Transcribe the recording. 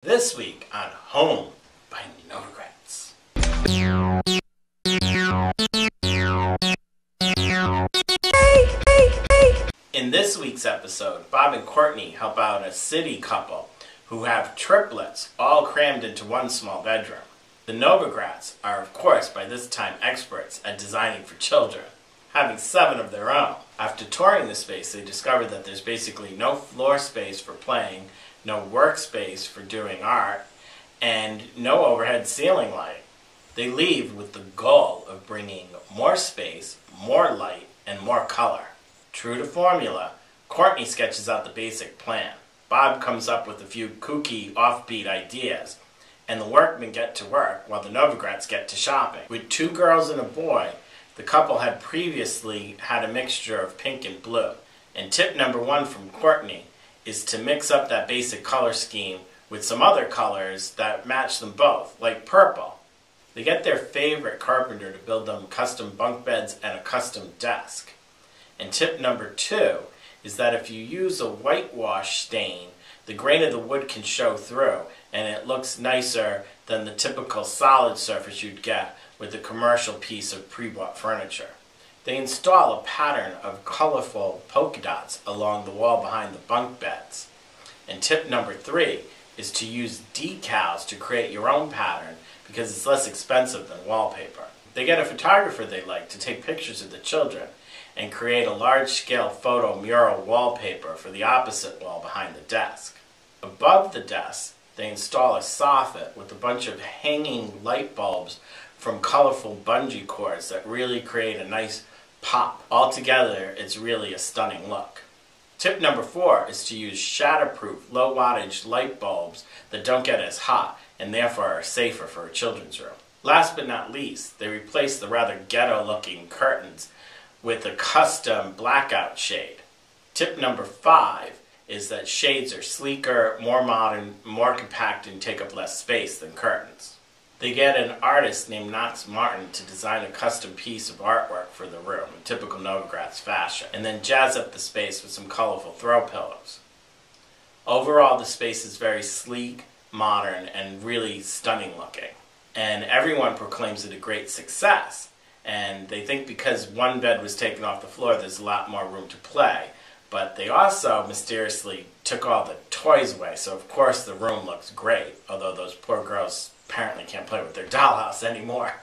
This week on Home by Novogratz. In this week's episode, Bob and Courtney help out a city couple who have triplets all crammed into one small bedroom. The Novogratz are, of course, by this time experts at designing for children, having 7 of their own. After touring the space, they discover that there's basically no floor space for playing, no workspace for doing art, and no overhead ceiling light. They leave with the goal of bringing more space, more light, and more color. True to formula, Courtney sketches out the basic plan. Bob comes up with a few kooky, offbeat ideas, and the workmen get to work while the Novogratz get to shopping. With 2 girls and a boy, the couple had previously had a mixture of pink and blue. And tip number 1 from Courtney is to mix up that basic color scheme with some other colors that match them both, like purple. They get their favorite carpenter to build them custom bunk beds and a custom desk. And tip number 2 is that if you use a whitewash stain, the grain of the wood can show through, and it looks nicer than the typical solid surface you'd get with a commercial piece of pre-bought furniture. They install a pattern of colorful polka dots along the wall behind the bunk beds. And tip number 3 is to use decals to create your own pattern because it's less expensive than wallpaper. They get a photographer they like to take pictures of the children and create a large-scale photo mural wallpaper for the opposite wall behind the desk. Above the desk, they install a soffit with a bunch of hanging light bulbs from colorful bungee cords that really create a nice pop. Altogether, it's really a stunning look. Tip number 4 is to use shatterproof, low wattage light bulbs that don't get as hot and therefore are safer for a children's room. Last but not least, they replace the rather ghetto-looking curtains with a custom blackout shade. Tip number 5 is that shades are sleeker, more modern, more compact, and take up less space than curtains. They get an artist named Knox Martin to design a custom piece of artwork for the room, in typical Novogratz fashion, and then jazz up the space with some colorful throw pillows. Overall, the space is very sleek, modern, and really stunning looking. And everyone proclaims it a great success. And they think because one bed was taken off the floor, there's a lot more room to play. But they also mysteriously took all the toys away, so of course the room looks great, although those poor girls apparently can't play with their dollhouse anymore.